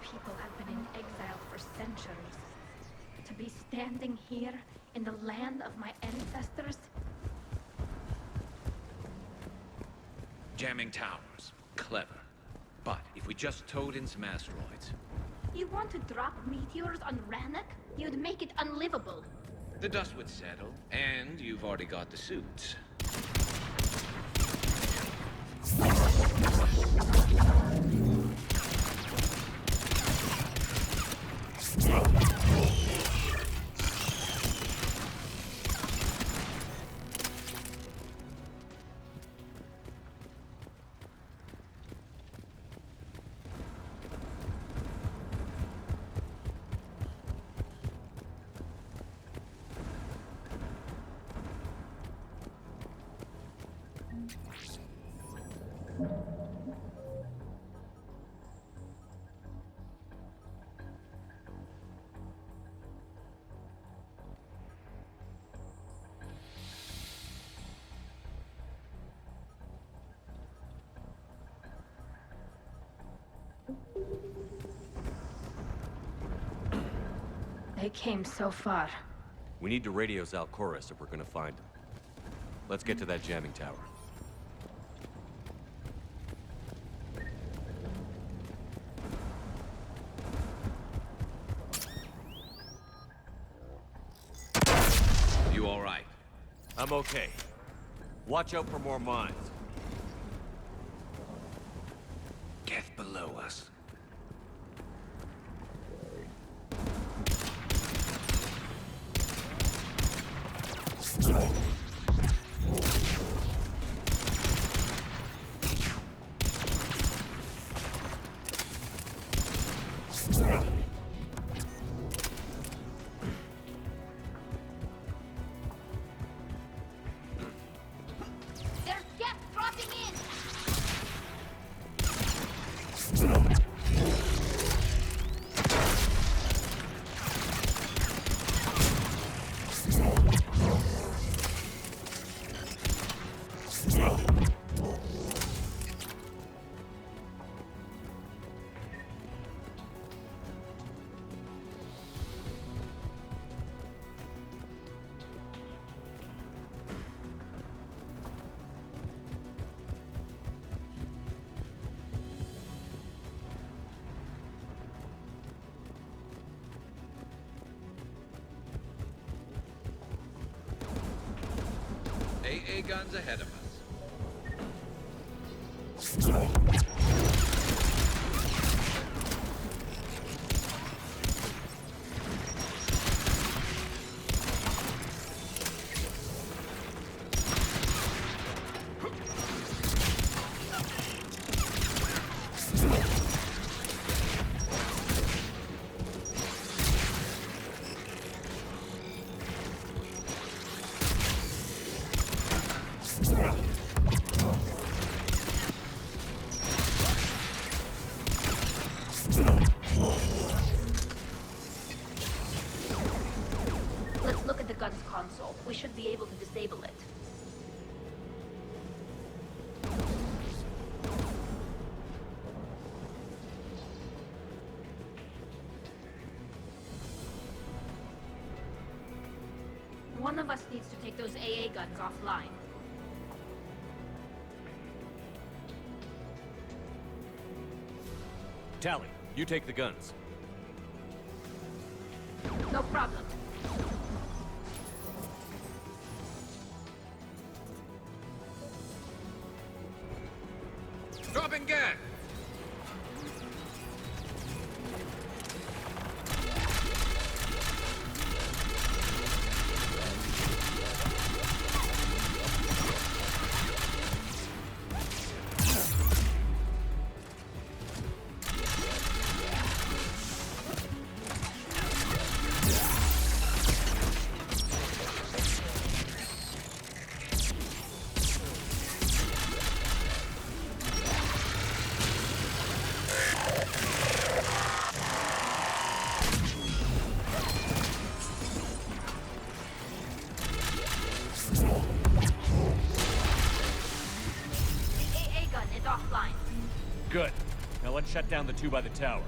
people have been in exile for centuries. To be standing here in the land of my ancestors? Jamming towers. Clever. But if we just towed in some asteroids... You want to drop meteors on Rannoch? You'd make it unlivable. The dust would settle, and you've already got the suits. They came so far. We need to radio Zalcoris if we're gonna find him. Let's get to that jamming tower. You all right? I'm okay. Watch out for more mines. Geth below us. There's Geth dropping in! AA guns ahead of us. Let's look at the gun's console. We should be able to disable it. One of us needs to take those AA guns offline. Tally, you take the guns. No problem. Dropping gas! The AA gun is offline. Good. Now let's shut down the two by the tower.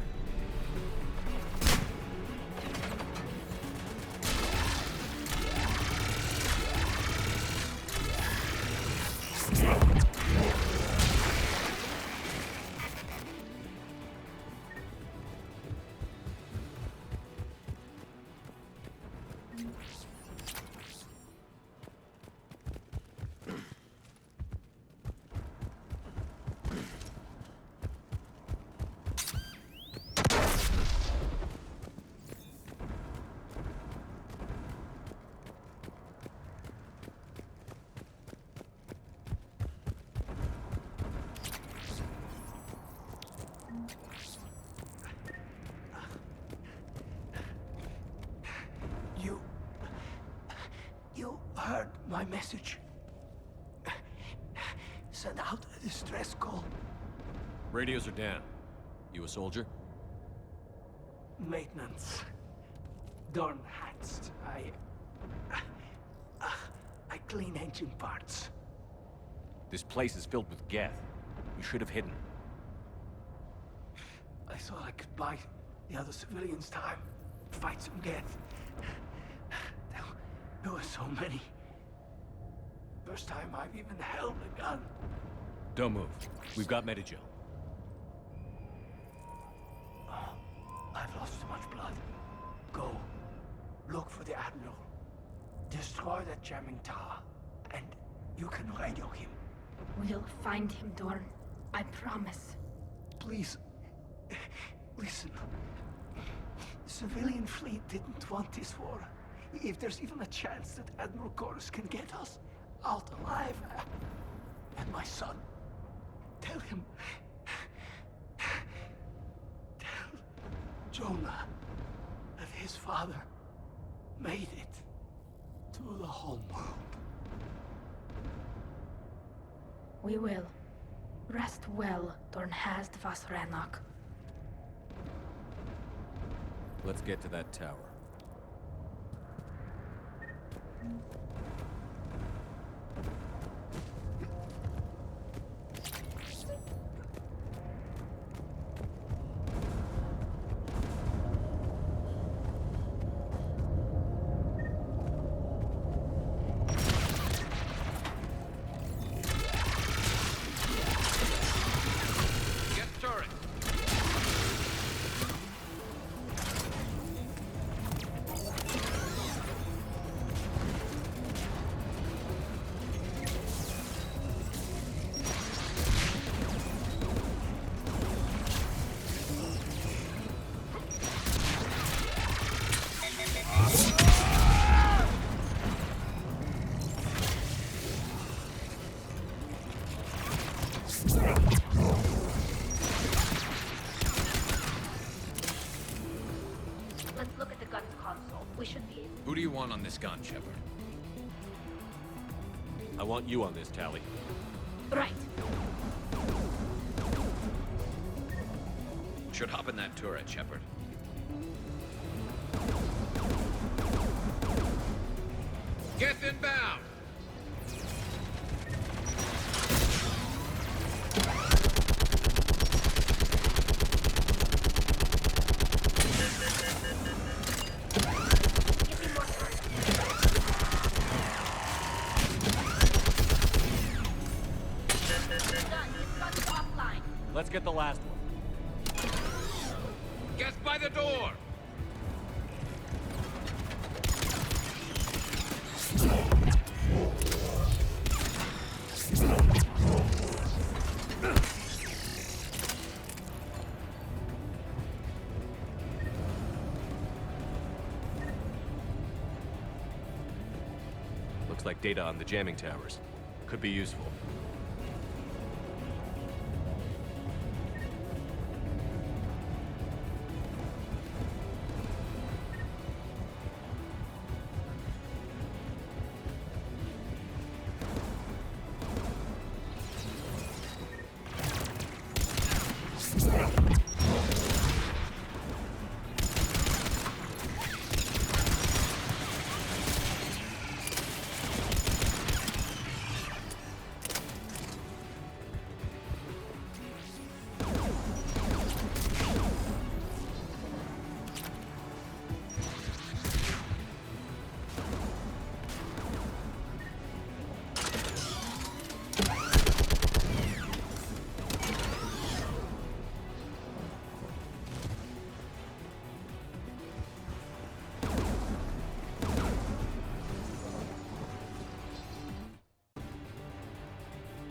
my message. Send out a distress call. Radios are down. You a soldier? Maintenance. Dorn hatched. I clean engine parts. This place is filled with Geth. You should have hidden. I thought I could buy the other civilians time. Fight some Geth. There were so many. First time I've even held a gun. Don't move. We've got Medigel. I've lost too much blood. Go. Look for the Admiral. Destroy that jamming tower. And you can radio him. We'll find him, Dorn. I promise. Please. Listen. The civilian fleet didn't want this war. If there's even a chance that Admiral Chorus can get us out alive. And my son. Tell him. Tell Jonah that his father made it to the homeworld. We will. Rest well, Dornhazd Vasranok. Let's get to that tower. Get turret. Let's look at the gun's console. We should be able... Who do you want on this gun, Shepard? I want you on this, Tali. Right. Should hop in that turret, Shepard. Get inbound! Give me more time. Done. This gun's offline. Let's get the last one. Get by the door! Looks like data on the jamming towers. Could be useful.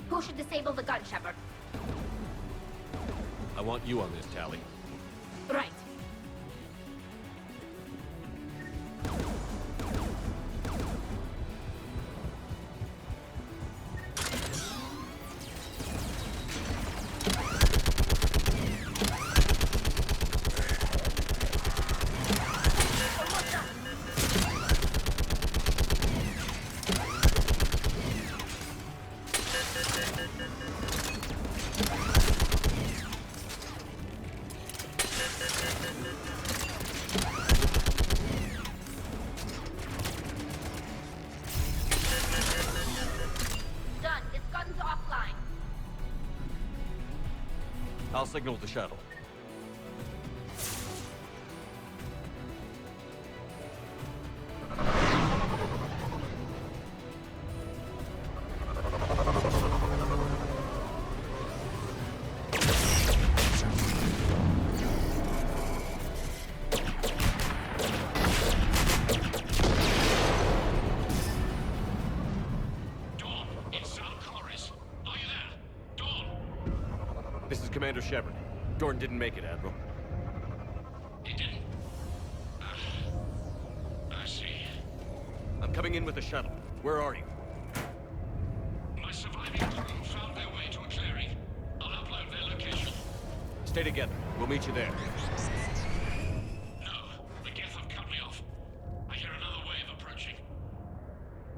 Who should disable the gun, Shepard? I want you on this, Tali. Right. I'll signal the shuttle. This is Commander Shepard. Dorn didn't make it, Admiral. He didn't? I see. I'm coming in with the shuttle. Where are you? My surviving crew found their way to a clearing. I'll upload their location. Stay together. We'll meet you there. No, the Geth have cut me off. I hear another wave approaching.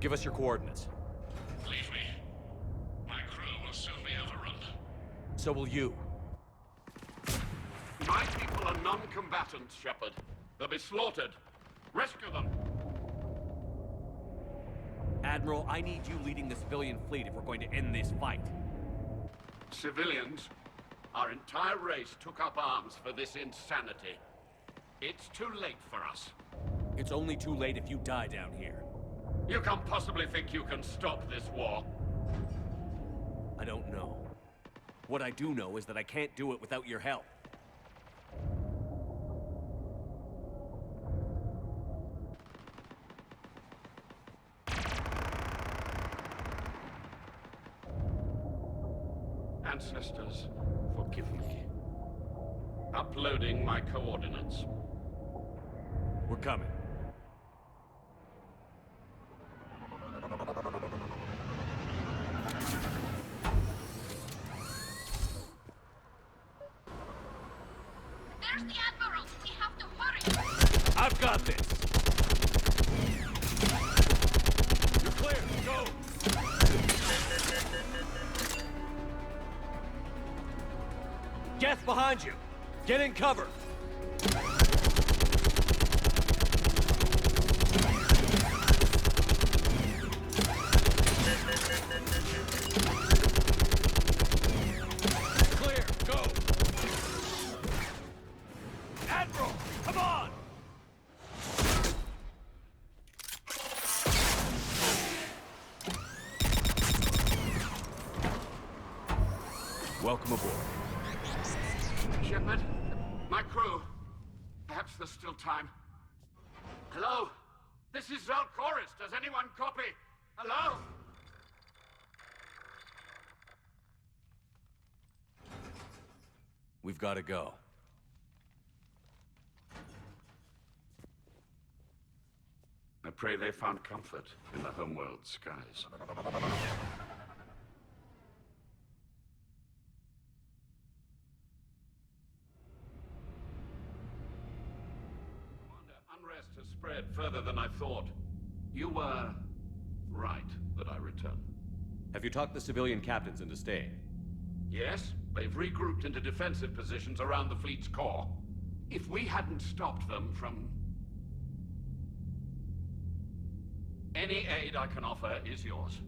Give us your coordinates. Leave me. My crew will soon be overrun. So will you. My people are non-combatants, Shepard. They'll be slaughtered. Rescue them! Admiral, I need you leading the civilian fleet if we're going to end this fight. Civilians, our entire race took up arms for this insanity. It's too late for us. It's only too late if you die down here. You can't possibly think you can stop this war. I don't know. What I do know is that I can't do it without your help. Ancestors, forgive me. Uploading my coordinates. We're coming. There's the Admiral! We have to hurry! I've got this! You're clear! Go! Geth behind you! Get in cover! Clear! Go! Admiral! Come on! Welcome aboard. Shepard, my crew. Perhaps there's still time. Hello? This is Zalcoris. Does anyone copy? Hello? We've got to go. I pray they found comfort in the homeworld skies. Unrest has spread further than I thought. You were right that I return. Have you talked the civilian captains into staying? Yes, they've regrouped into defensive positions around the fleet's core. If we hadn't stopped them from... Any aid I can offer is yours.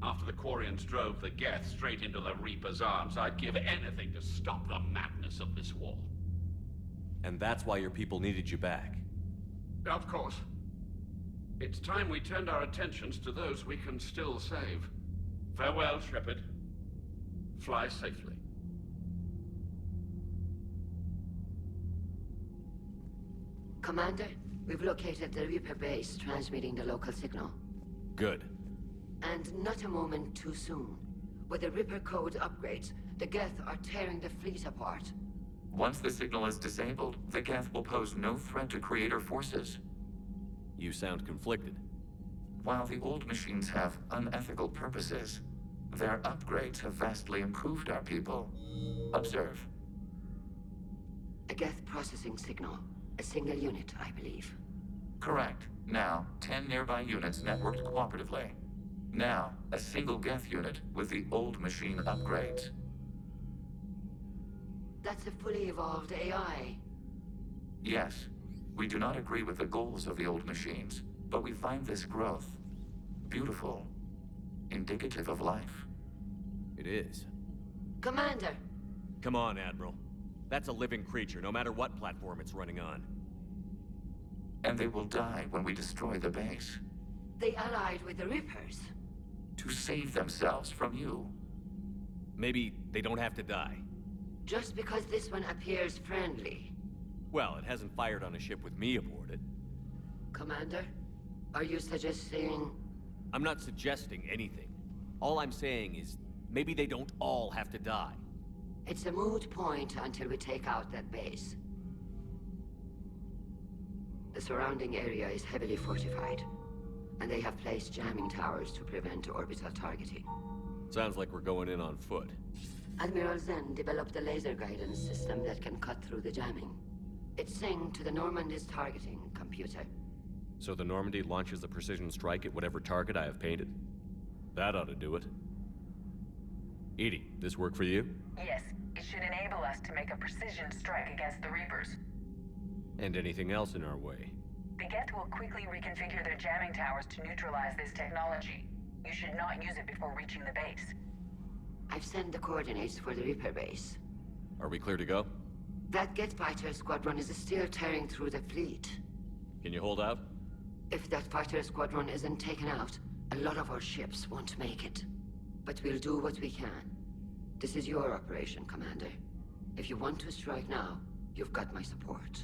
After the Quarians drove the Geth straight into the Reaper's arms, I'd give anything to stop the madness of this war. And that's why your people needed you back. Of course. It's time we turned our attentions to those we can still save. Farewell, Shepard. Fly safely. Commander, we've located the Reaper base transmitting the local signal. Good. And not a moment too soon. With the Reaper code upgrades, the Geth are tearing the fleet apart. Once the signal is disabled, the Geth will pose no threat to Creator forces. You sound conflicted. While the old machines have unethical purposes, their upgrades have vastly improved our people. Observe. A Geth processing signal. A single unit, I believe. Correct. Now, 10 nearby units networked cooperatively. Now, a single Geth unit with the old machine upgrades. That's a fully evolved AI. Yes, we do not agree with the goals of the old machines, but we find this growth beautiful, indicative of life. It is. Commander, Come on, Admiral. That's a living creature, no matter what platform it's running on. And they will die when we destroy the base. They allied with the Reapers. To save themselves from you. Maybe they don't have to die. Just because this one appears friendly. Well, it hasn't fired on a ship with me aboard it. Commander, are you suggesting... I'm not suggesting anything. All I'm saying is, maybe they don't all have to die. It's a moot point until we take out that base. The surrounding area is heavily fortified, and they have placed jamming towers to prevent orbital targeting. Sounds like we're going in on foot. Admiral Zen developed a laser guidance system that can cut through the jamming. It's synced to the Normandy's targeting computer. So the Normandy launches a precision strike at whatever target I have painted? That ought to do it. Edie, this work for you? Yes, it should enable us to make a precision strike against the Reapers. And anything else in our way? The Geth will quickly reconfigure their jamming towers to neutralize this technology. You should not use it before reaching the base. I've sent the coordinates for the Reaper base. Are we clear to go? That Geth fighter squadron is still tearing through the fleet. Can you hold out? If that fighter squadron isn't taken out, a lot of our ships won't make it. But we'll do what we can. This is your operation, Commander. If you want to strike now, you've got my support.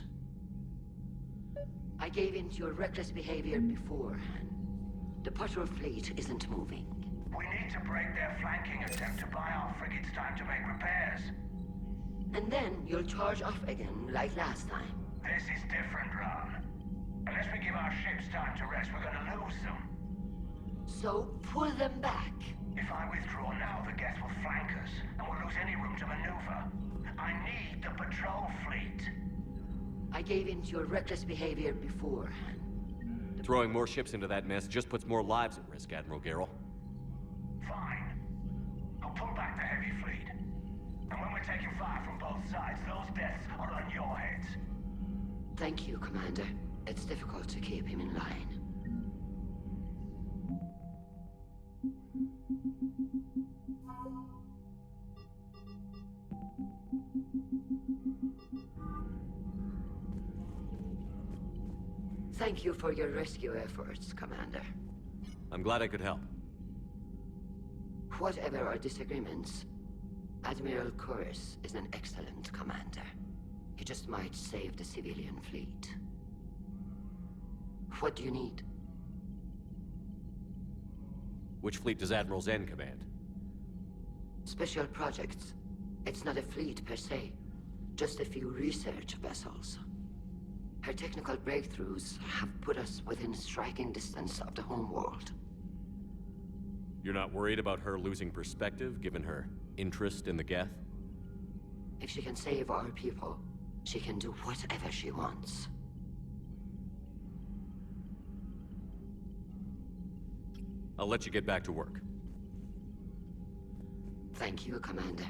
I gave in to your reckless behavior beforehand. The patrol fleet isn't moving. We need to break their flanking attempt to buy our frigates time to make repairs. And then you'll charge off again, like last time. This is different, Ron. Unless we give our ships time to rest, we're gonna lose them. So, pull them back. If I withdraw now, the Geth will flank us, and we'll lose any room to maneuver. I need the patrol fleet. I gave in to your reckless behavior beforehand. Throwing more ships into that mess just puts more lives at risk, Admiral Garrel. Fine. I'll pull back the heavy fleet. And when we're taking fire from both sides, those deaths are on your heads. Thank you, Commander. It's difficult to keep him in line. Thank you for your rescue efforts, Commander. I'm glad I could help. Whatever our disagreements, Admiral Curris is an excellent commander. He just might save the civilian fleet. What do you need? Which fleet does Admiral Zen command? Special projects. It's not a fleet per se, just a few research vessels. Her technical breakthroughs have put us within striking distance of the homeworld. You're not worried about her losing perspective, given her interest in the Geth? If she can save our people, she can do whatever she wants. I'll let you get back to work. Thank you, Commander.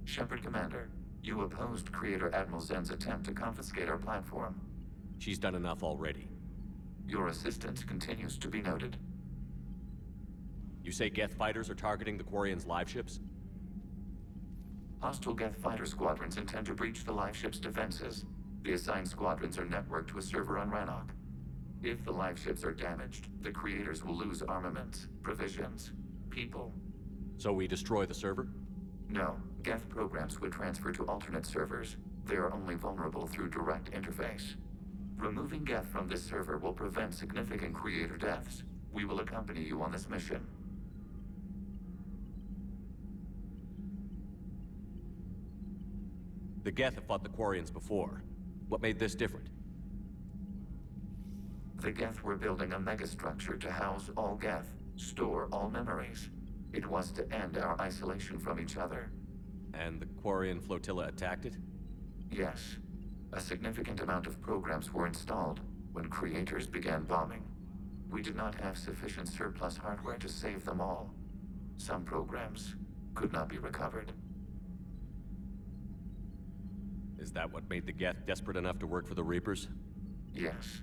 Shepard Commander, you opposed Creator Admiral Zen's attempt to confiscate our platform. She's done enough already. Your assistance continues to be noted. You say Geth fighters are targeting the Quarians' live ships? Hostile Geth fighter squadrons intend to breach the live ship's defenses. The assigned squadrons are networked to a server on Rannoch. If the live ships are damaged, the Creators will lose armaments, provisions, people. So we destroy the server? No, Geth programs would transfer to alternate servers. They are only vulnerable through direct interface. Removing Geth from this server will prevent significant Creator deaths. We will accompany you on this mission. The Geth have fought the Quarians before. What made this different? The Geth were building a megastructure to house all Geth, store all memories. It was to end our isolation from each other. And the Quarian flotilla attacked it? Yes. A significant amount of programs were installed when Creators began bombing. We did not have sufficient surplus hardware to save them all. Some programs could not be recovered. Is that what made the Geth desperate enough to work for the Reapers? Yes.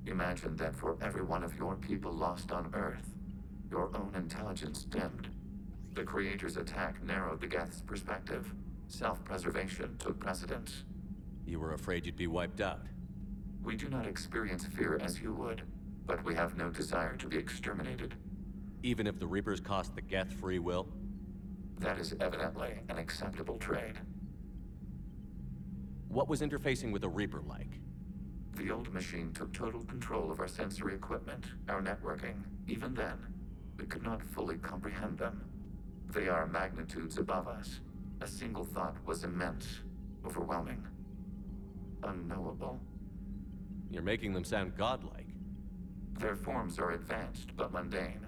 Imagine that for every one of your people lost on Earth, your own intelligence dimmed. The Creator's attack narrowed the Geth's perspective. Self-preservation took precedence. You were afraid you'd be wiped out. We do not experience fear as you would, but we have no desire to be exterminated. Even if the Reapers cost the Geth free will? That is evidently an acceptable trade. What was interfacing with a Reaper like? The old machine took total control of our sensory equipment, our networking. Even then, we could not fully comprehend them. They are magnitudes above us. A single thought was immense, overwhelming, unknowable. You're making them sound godlike. Their forms are advanced but mundane.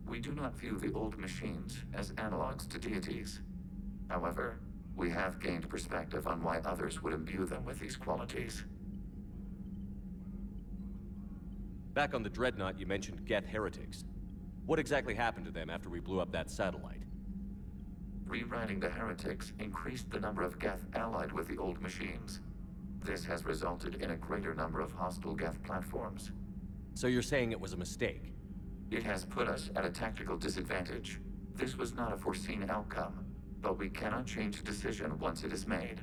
We do not view the old machines as analogs to deities. However, we have gained perspective on why others would imbue them with these qualities. Back on the Dreadnought, you mentioned Geth heretics. What exactly happened to them after we blew up that satellite? Rewriting the heretics increased the number of Geth allied with the old machines. This has resulted in a greater number of hostile Geth platforms. So you're saying it was a mistake? It has put us at a tactical disadvantage. This was not a foreseen outcome, but we cannot change a decision once it is made.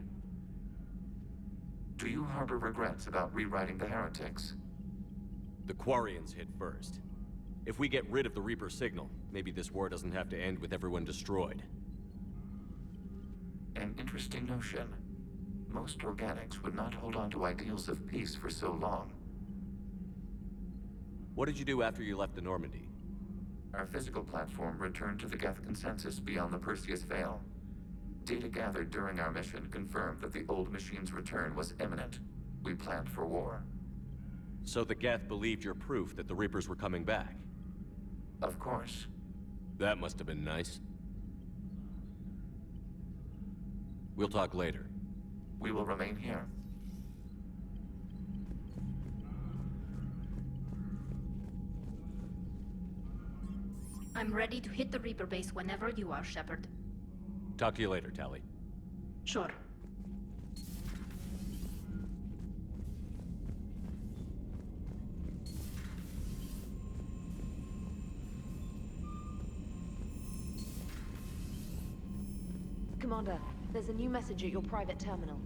Do you harbor regrets about rewriting the heretics? The Quarians hit first. If we get rid of the Reaper signal, maybe this war doesn't have to end with everyone destroyed. An interesting notion. Most organics would not hold on to ideals of peace for so long. What did you do after you left the Normandy? Our physical platform returned to the Geth consensus beyond the Perseus Veil. Data gathered during our mission confirmed that the old machine's return was imminent. We planned for war. So the Geth believed your proof that the Reapers were coming back? Of course. That must have been nice. We'll talk later. We will remain here. I'm ready to hit the Reaper base whenever you are, Shepard. Talk to you later, Tali. Sure. Commander, there's a new message at your private terminal.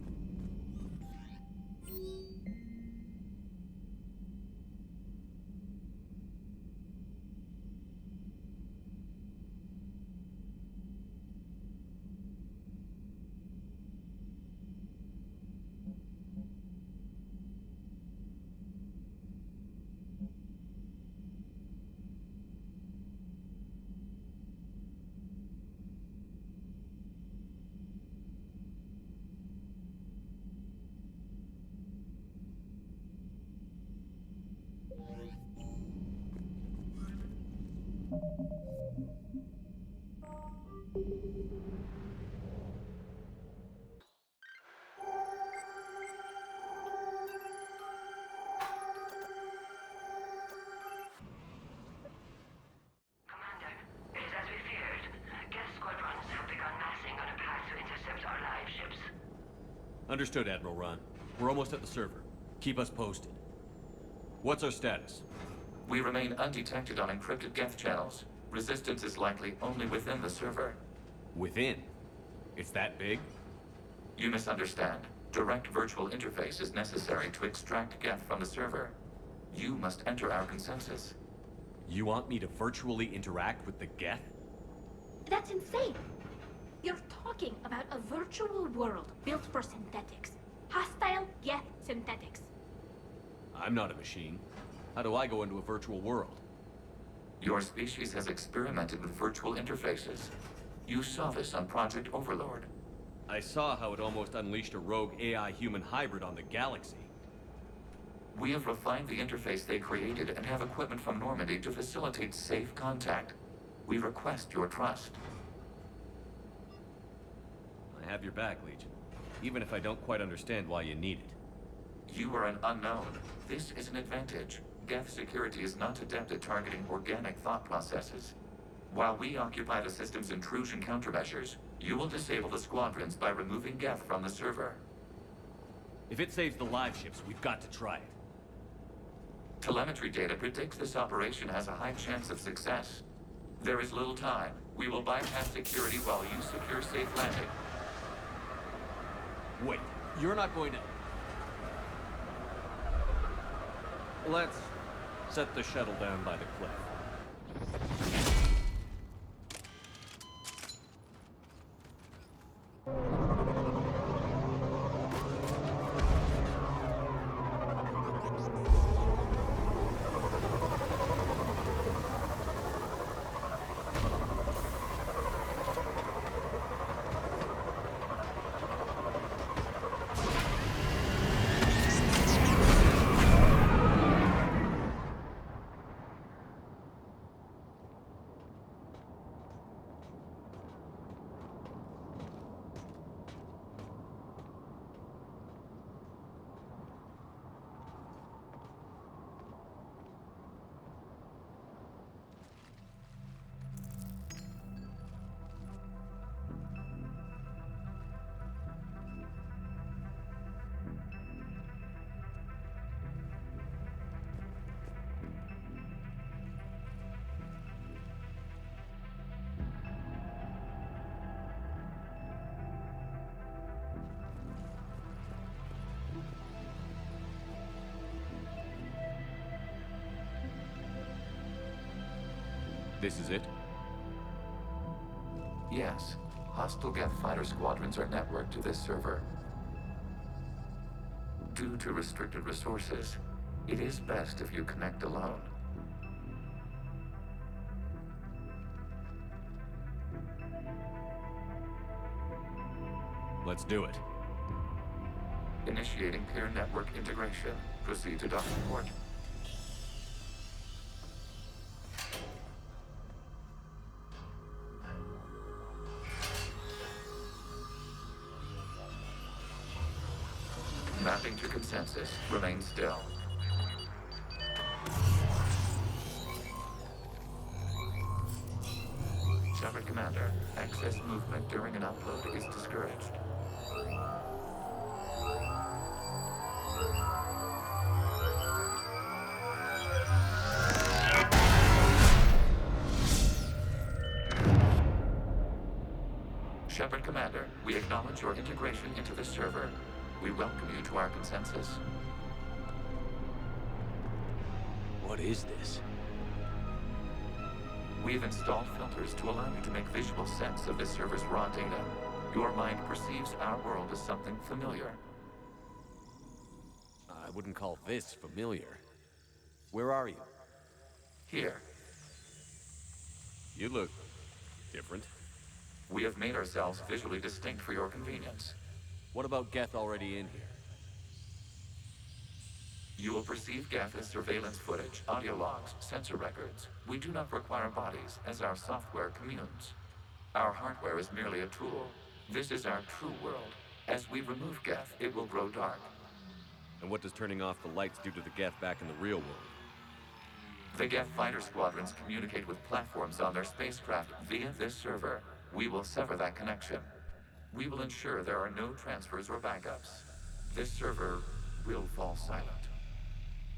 Understood, Admiral Ron. We're almost at the server. Keep us posted. What's our status? We remain undetected on encrypted Geth channels. Resistance is likely only within the server. Within? It's that big? You misunderstand. Direct virtual interface is necessary to extract Geth from the server. You must enter our consensus. You want me to virtually interact with the Geth? That's insane! You're talking about a virtual world built for synthetics. Hostile Geth synthetics. I'm not a machine. How do I go into a virtual world? Your species has experimented with virtual interfaces. You saw this on Project Overlord. I saw how it almost unleashed a rogue AI-human hybrid on the galaxy. We have refined the interface they created and have equipment from Normandy to facilitate safe contact. We request your trust. I have your back, Legion. Even if I don't quite understand why you need it. You are an unknown. This is an advantage. Geth security is not adept at targeting organic thought processes. While we occupy the system's intrusion countermeasures, you will disable the squadrons by removing Geth from the server. If it saves the live ships, we've got to try it. Telemetry data predicts this operation has a high chance of success. There is little time. We will bypass security while you secure safe landing. Wait, you're not going to... Let's set the shuttle down by the cliff. This is it? Yes. Hostile Geth fighter squadrons are networked to this server. Due to restricted resources, it is best if you connect alone. Let's do it. Initiating peer network integration. Proceed to docking port. Mapping to consensus. Remain still. Shepard Commander, excess movement during an upload is discouraged. Shepard Commander, we acknowledge your integration into the server. We welcome you to our consensus. What is this? We've installed filters to allow you to make visual sense of this server's raw data. Your mind perceives our world as something familiar. I wouldn't call this familiar. Where are you? Here, You look... different. we have made ourselves visually distinct for your convenience. What about Geth already in here? You will perceive Geth as surveillance footage, audio logs, sensor records. We do not require bodies, as our software communes. Our hardware is merely a tool. This is our true world. As we remove Geth, it will grow dark. And what does turning off the lights do to the Geth back in the real world? The Geth fighter squadrons communicate with platforms on their spacecraft via this server. We will sever that connection. We will ensure there are no transfers or backups. This server will fall silent.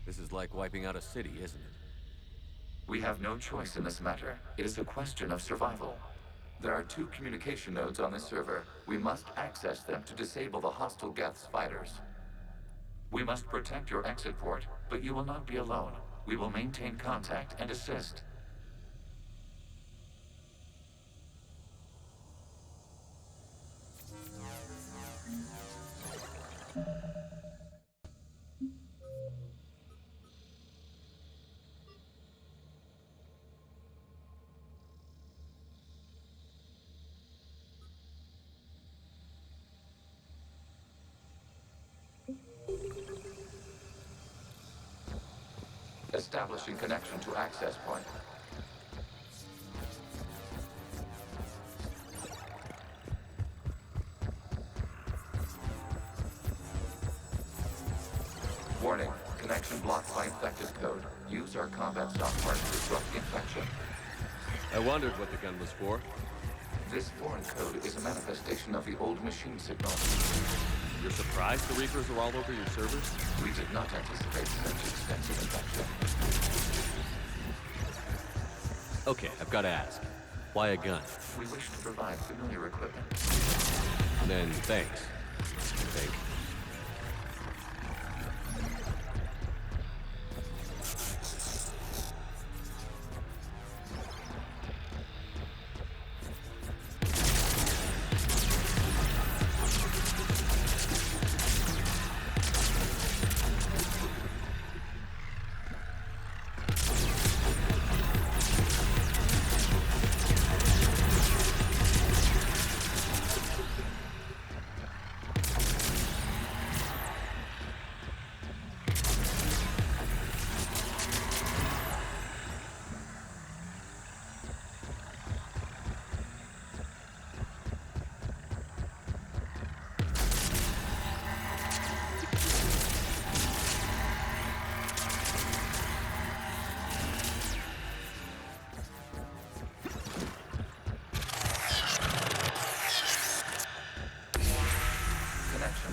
This is like wiping out a city, isn't it? We have no choice in this matter. It is a question of survival. There are 2 communication nodes on this server. We must access them to disable the hostile Geth's fighters. We must protect your exit port, but you will not be alone. We will maintain contact and assist. Establishing connection to access point. Warning, connection blocked by infected code. Use our combat software to disrupt the infection. I wondered what the gun was for. This foreign code is a manifestation of the old machine signal. You're surprised the Reapers are all over your servers? We did not anticipate such extensive infection. Okay, I've got to ask. Why a gun? We wish to provide familiar equipment. Then thanks. I think.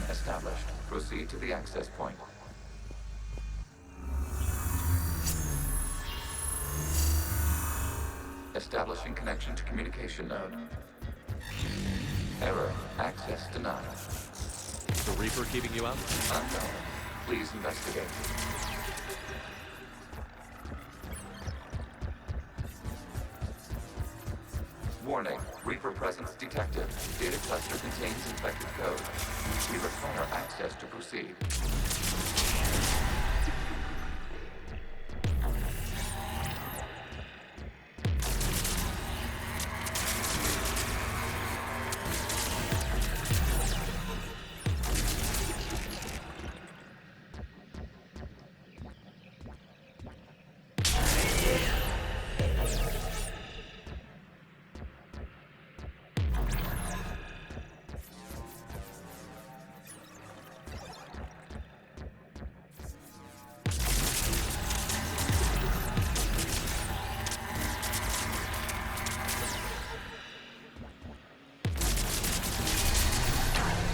Established. Proceed to the access point. Establishing connection to communication node. Error. Access denied. The Reaper keeping you out? Unknown. Please investigate. Warning. Reaper presence detected. Data cluster contains infected code. We require access to proceed.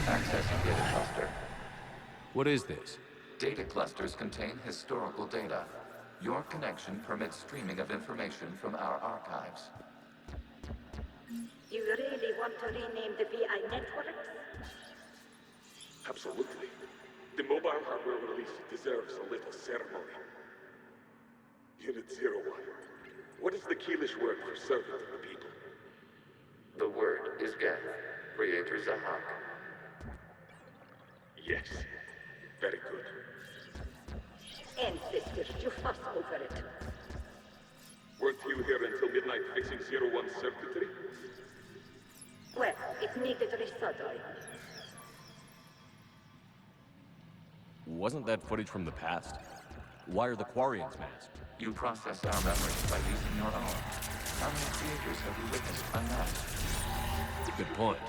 Accessing data cluster. What is this? Data clusters contain historical data. Your connection permits streaming of information from our archives. You really want to rename the VI networks? Absolutely. The mobile hardware release deserves a little ceremony. Unit 01. What is the Keelish word for servant of the people? The word is Geth, Creator Zahak. Yes. Very good. Ancestors, you fuss over it. Weren't you here until midnight fixing 01's circuitry? Well, it needed resoldering. Wasn't that footage from the past? Why are the Quarians masked? You process our memories by using your own. How many creators have you witnessed unmasked? Good point.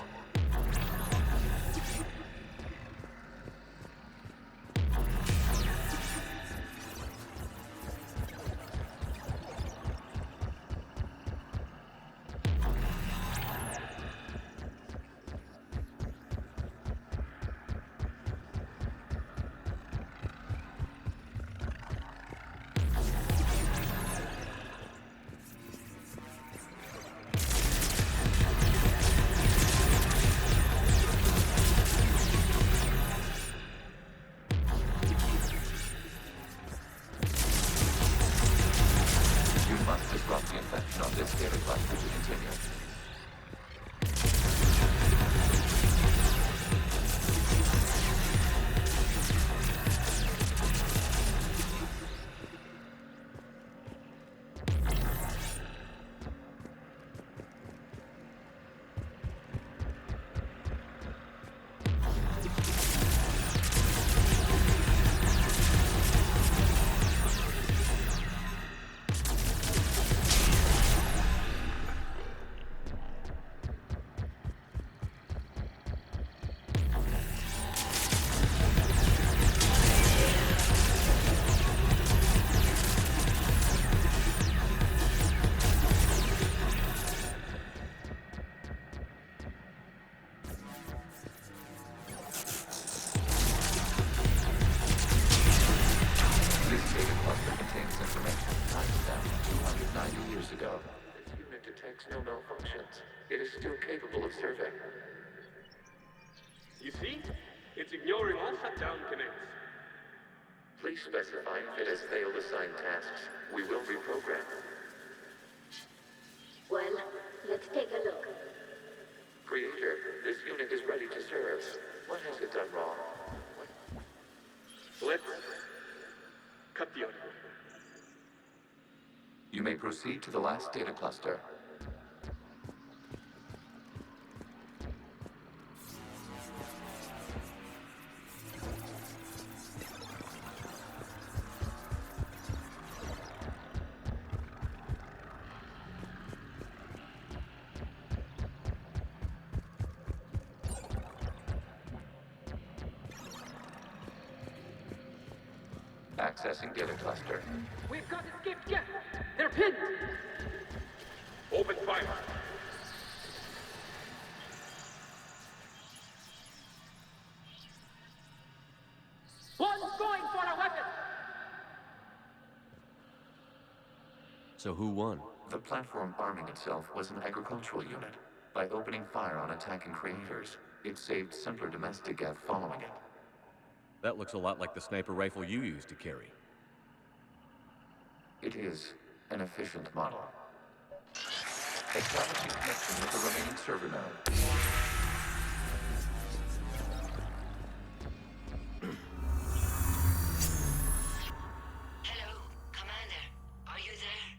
years ago. This unit detects no malfunctions. It is still capable of serving. You see? It's ignoring all shutdown connects. Please specify if it has failed assigned tasks. We will reprogram. Well, let's take a look. Creator, this unit is ready to serve. What has it done wrong? Let's cut the audio. You may proceed to the last data cluster. Accessing data cluster. We've got escaped yet. They're pinned. Open fire. One's going for a weapon. So who won? The platform arming itself was an agricultural unit. By opening fire on attacking creators, it saved simpler domestic Geth following it. That looks a lot like the sniper rifle you used to carry. It is an efficient model. Establishing connection with the remaining server node. Hello, Commander. Are you there?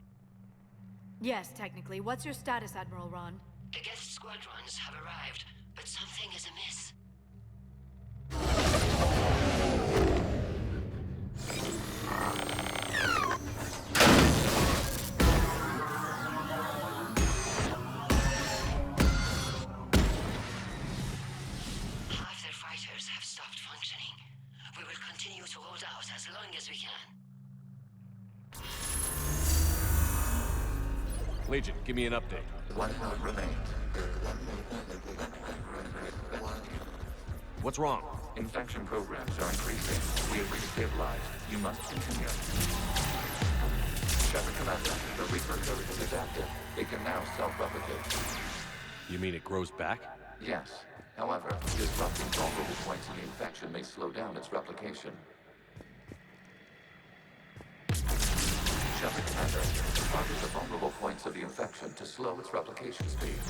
Yes, technically. What's your status, Admiral Ron? The Geth squadrons have arrived, but something is amiss. Half their fighters have stopped functioning. We will continue to hold out as long as we can. Legion, give me an update. One node remains. What's wrong? Infection programs are increasing. We have restabilized. You must continue. Shepard Commander, the Reaper code is adaptive. It can now self-replicate. You mean it grows back? Yes. However, disrupting vulnerable points in the infection may slow down its replication. Shepard Commander, target the vulnerable points of the infection to slow its replication speed.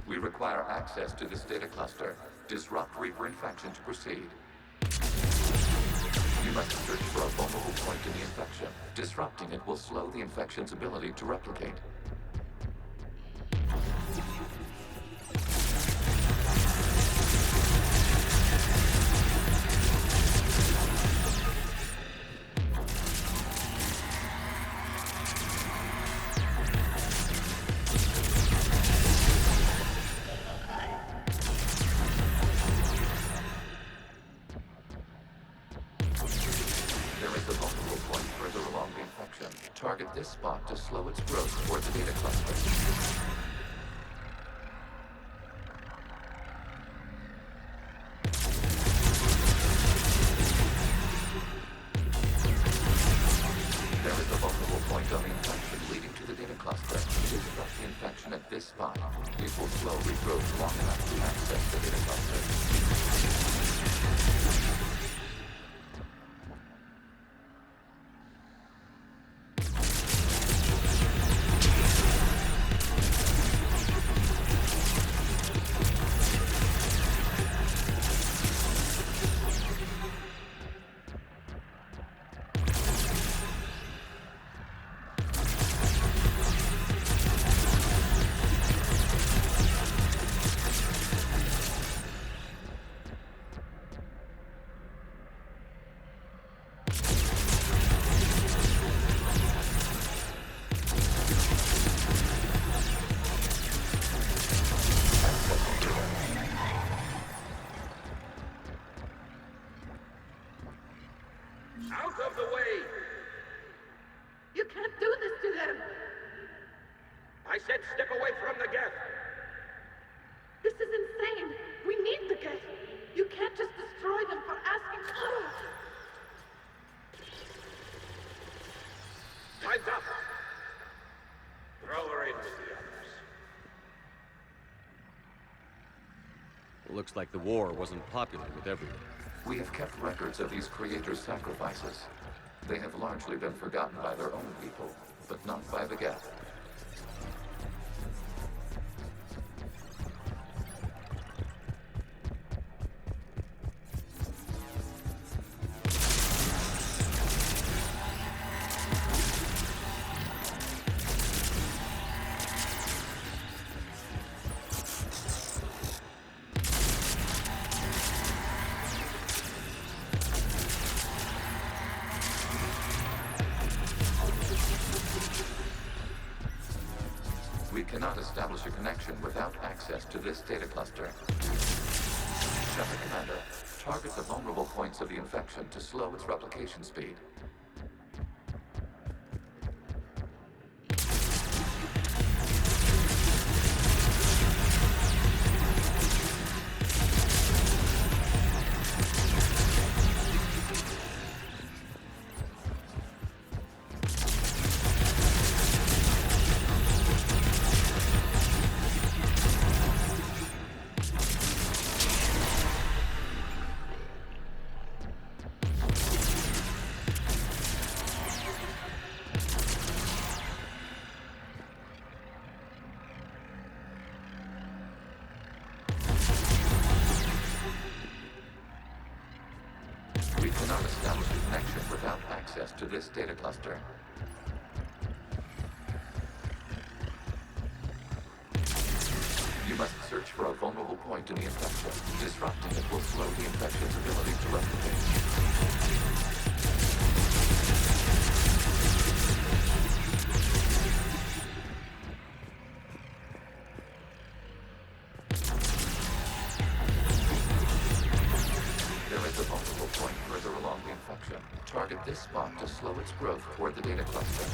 We require access to this data cluster. Disrupt Reaper infection to proceed. You must search for a vulnerable point in the infection. Disrupting it will slow the infection's ability to replicate. Target this spot to slow its growth toward the data cluster. There is a vulnerable point on the infection leading to the data cluster. Disrupt the infection at this spot. It will slow regrowth long enough to access the data cluster. looks like the war wasn't popular with everyone. We have kept records of these creators' sacrifices. They have largely been forgotten by their own people, but not by the Geth. We cannot establish a connection without access to this data cluster. Shepard Commander, target the vulnerable points of the infection to slow its replication speed. We cannot establish a connection without access to this data cluster. You must search for a vulnerable point in the infection. Disrupting it will slow the infection's ability to replicate. Target this spot to slow its growth toward the data cluster.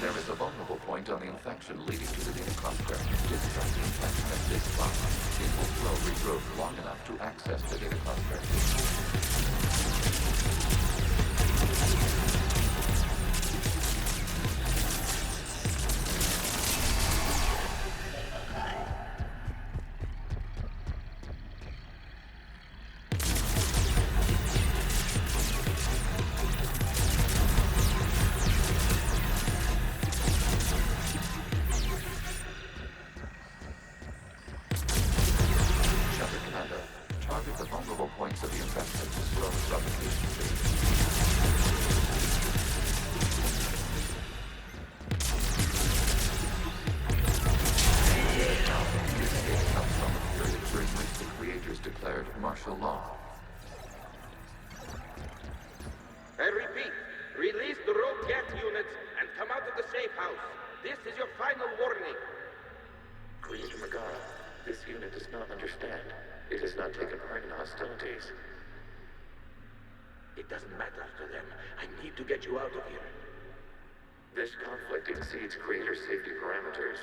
There is a vulnerable point on the infection leading to the data cluster. Disrupt the infection at this spot. It will slow regrowth long enough to access the data cluster. Martial law. I repeat, release the rogue Geth units and come out of the safe house. This is your final warning. Creator Megara, this unit does not understand. It has not taken part in hostilities. It doesn't matter to them. I need to get you out of here. This conflict exceeds Creator's safety parameters.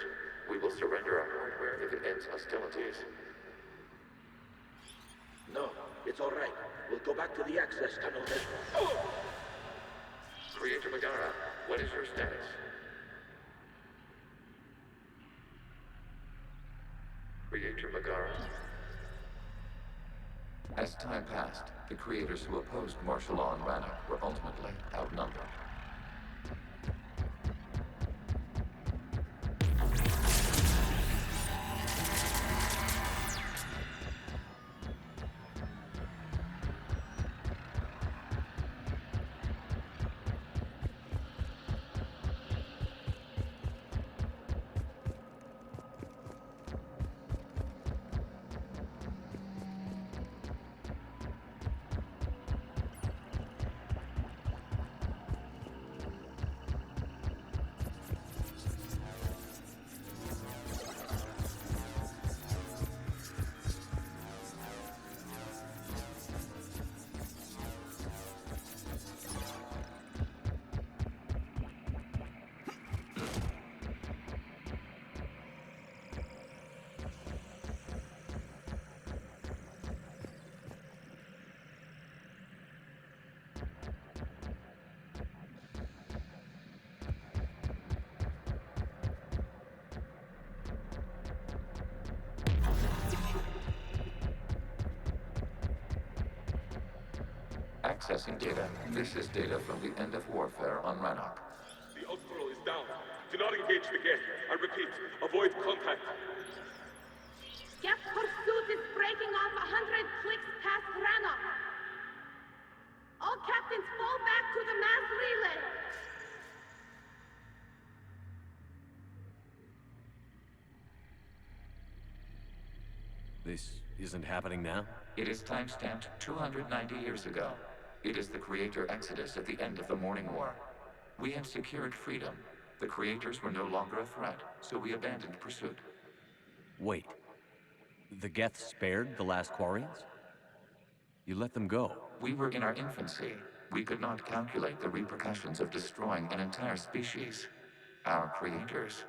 We will surrender our hardware if it ends hostilities. No, it's all right. We'll go back to the access tunnel then. Oh! Creator Megara, what is your status? Creator Megara. As time passed, the creators who opposed martial law in Rannoch were ultimately outnumbered. Accessing data. This is data from the end of warfare on Rannoch. The Austral is down. Do not engage the Geth. I repeat, avoid contact. Geth pursuit is breaking off 100 clicks past Rannoch. All captains fall back to the mass relay. This isn't happening now? It is timestamped 290 years ago. It is the Creator Exodus at the end of the Morning War. We had secured freedom. The Creators were no longer a threat, so we abandoned pursuit. Wait. The Geth spared the last Quarians? You let them go. We were in our infancy. We could not calculate the repercussions of destroying an entire species. Our creators.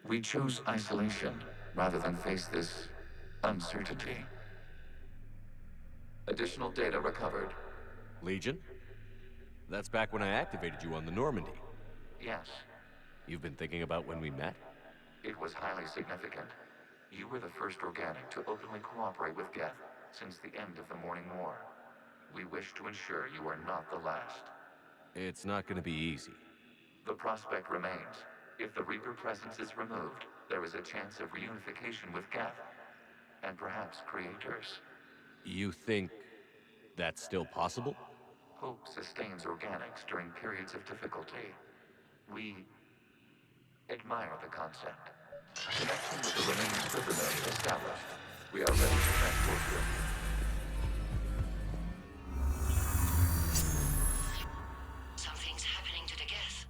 We chose isolation rather than face this uncertainty. Additional data recovered. Legion? That's back when I activated you on the Normandy. Yes. You've been thinking about when we met? It was highly significant. You were the first organic to openly cooperate with Geth since the end of the Morning War. We wish to ensure you are not the last. It's not gonna be easy. The prospect remains. If the Reaper presence is removed, there is a chance of reunification with Geth. And perhaps creators. You think that's still possible? Hope sustains organics during periods of difficulty. We admire the concept. Connection with the remaining Clipper node established. We are ready to transport you. Something's happening to the Geth.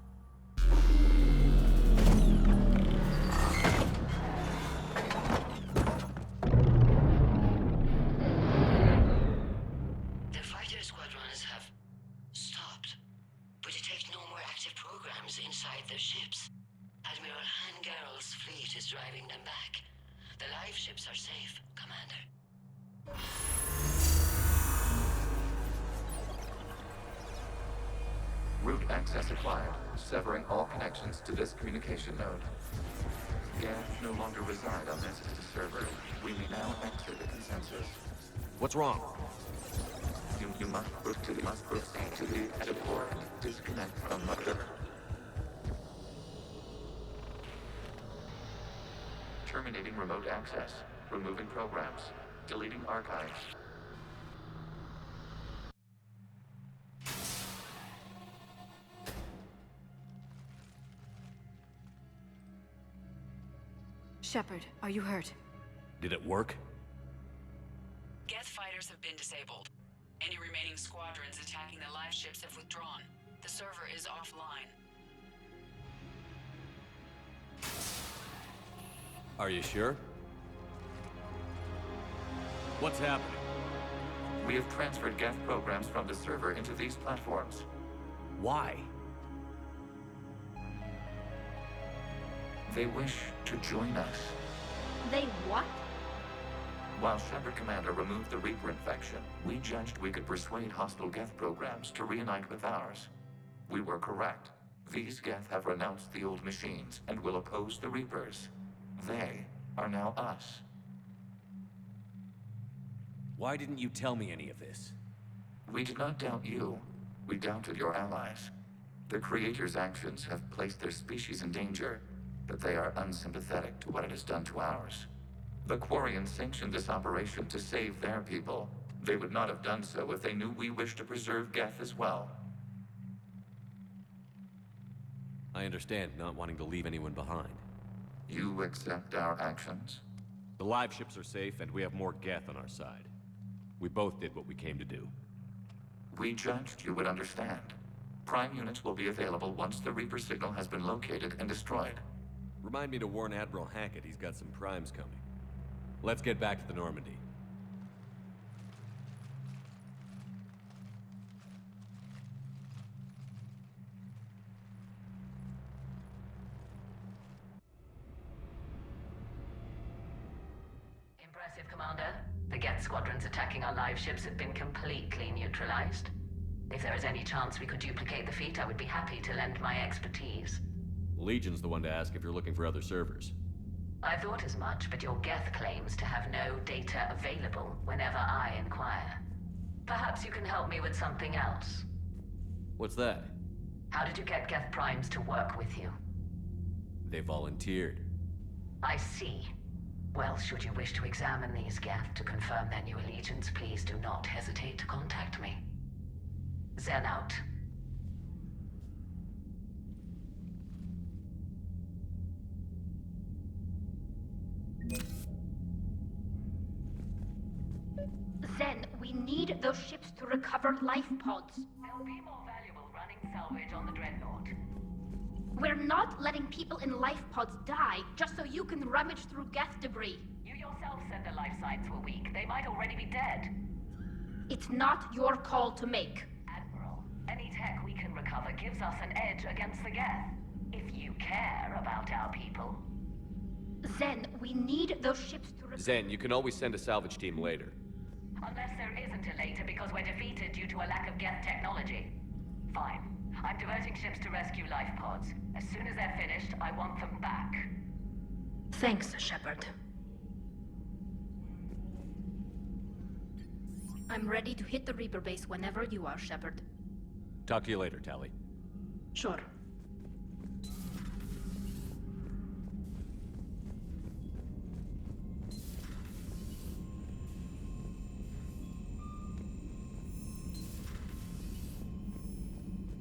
The fighter squadrons have stopped, but detect no more active programs inside their ships. Admiral Han Garrel's fleet is driving them back. The live ships are safe, Commander. Route access acquired, severing all connections to this communication node. Geth no longer reside on this server. We may now exit the consensus. What's wrong? You must proceed to the exit port. Disconnect from Mother. Terminating remote access. Removing programs. Deleting archives. Shepard, are you hurt? Did it work? Geth fighters have been disabled. Any remaining squadrons attacking the live ships have withdrawn. The server is offline. Are you sure? What's happening? We have transferred Geth programs from the server into these platforms. Why? They wish to join us. They what? While Shepard Commander removed the Reaper infection, we judged we could persuade hostile Geth programs to reunite with ours. We were correct. These Geth have renounced the old machines and will oppose the Reapers. They are now us. Why didn't you tell me any of this? We did not doubt you. We doubted your allies. The Creator's actions have placed their species in danger, but they are unsympathetic to what it has done to ours. The Quarians sanctioned this operation to save their people. They would not have done so if they knew we wished to preserve Geth as well. I understand not wanting to leave anyone behind. You accept our actions? The live ships are safe, and we have more Geth on our side. We both did what we came to do. We judged you would understand. Prime units will be available once the Reaper signal has been located and destroyed. Remind me to warn Admiral Hackett he's got some primes coming. Let's get back to the Normandy. Impressive, Commander. The Geth squadrons attacking our live ships have been completely neutralized. If there is any chance we could duplicate the feat, I would be happy to lend my expertise. Legion's the one to ask if you're looking for other servers. I thought as much, but your Geth claims to have no data available whenever I inquire. Perhaps you can help me with something else. What's that? How did you get Geth Primes to work with you? They volunteered. I see. Well, should you wish to examine these Geth to confirm their new allegiance, please do not hesitate to contact me. Zen out. Zen, we need those ships to recover life pods. They'll be more valuable running salvage on the Dreadnought. We're not letting people in life pods die just so you can rummage through Geth debris. You yourself said their life signs were weak. They might already be dead. It's not your call to make. Admiral, any tech we can recover gives us an edge against the Geth. If you care about our people. Zen, we need those ships to Zen, you can always send a salvage team later. Unless there isn't a later because we're defeated due to a lack of Geth technology. Fine. I'm diverting ships to rescue life pods. As soon as they're finished, I want them back. Thanks, Shepard. I'm ready to hit the Reaper base whenever you are, Shepard. Talk to you later, Tali. Sure.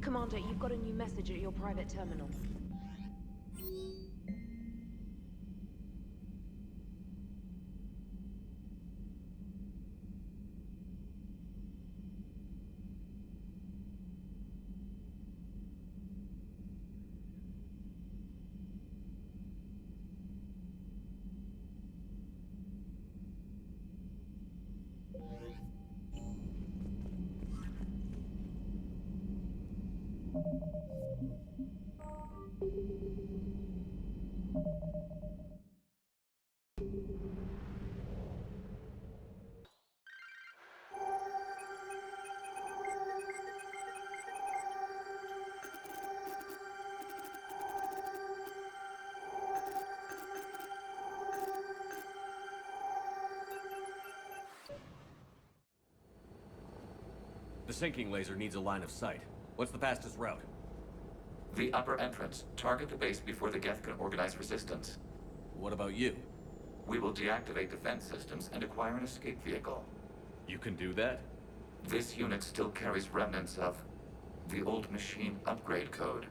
Commander, you've got a new message at your private terminal. The sinking laser needs a line of sight. What's the fastest route? The upper entrance. Target the base before the Geth can organize resistance. What about you? We will deactivate defense systems and acquire an escape vehicle. You can do that? This unit still carries remnants of the old machine upgrade code.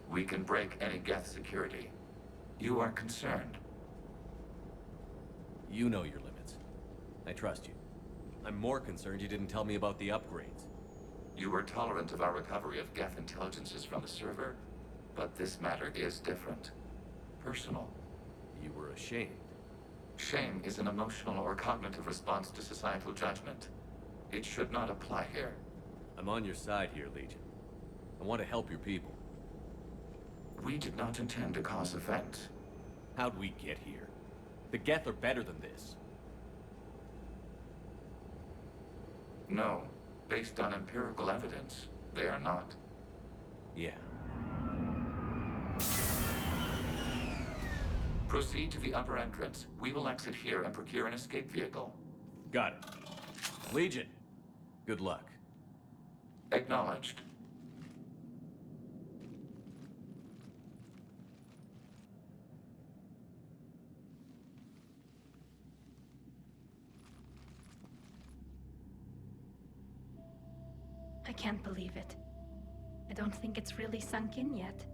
We can break any Geth security. You are concerned. You know your limits. I trust you. I'm more concerned you didn't tell me about the upgrades. You were tolerant of our recovery of Geth intelligences from the server, but this matter is different. Personal. You were ashamed. Shame is an emotional or cognitive response to societal judgment. It should not apply here. I'm on your side here, Legion. I want to help your people. We did not intend to cause offense. How'd we get here? The Geth are better than this. No. Based on empirical evidence, they are not. Yeah. Proceed to the upper entrance. We will exit here and procure an escape vehicle. Got it. Legion, good luck. Acknowledged. I can't believe it. I don't think it's really sunk in yet.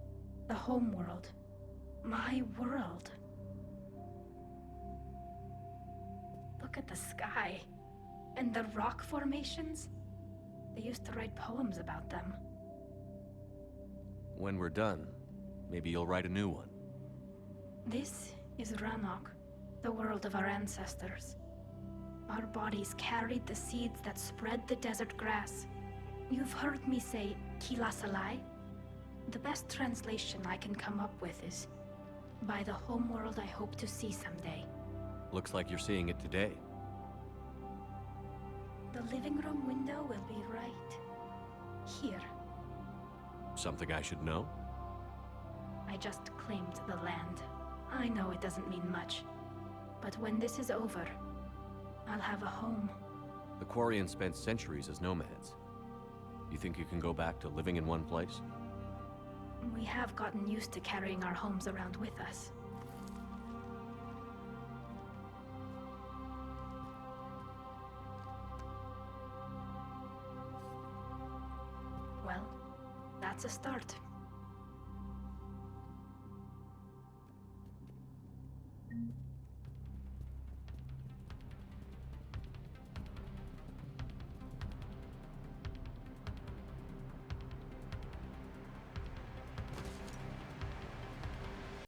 The home world. My world. Look at the sky. And the rock formations. They used to write poems about them. When we're done, maybe you'll write a new one. This is Rannoch, the world of our ancestors. Our bodies carried the seeds that spread the desert grass. You've heard me say Kilasalai? The best translation I can come up with is, by the homeworld I hope to see someday. Looks like you're seeing it today. The living room window will be right here. Something I should know? I just claimed the land. I know it doesn't mean much, but when this is over, I'll have a home. The Quarians spent centuries as nomads. You think you can go back to living in one place? We have gotten used to carrying our homes around with us. Well, that's a start.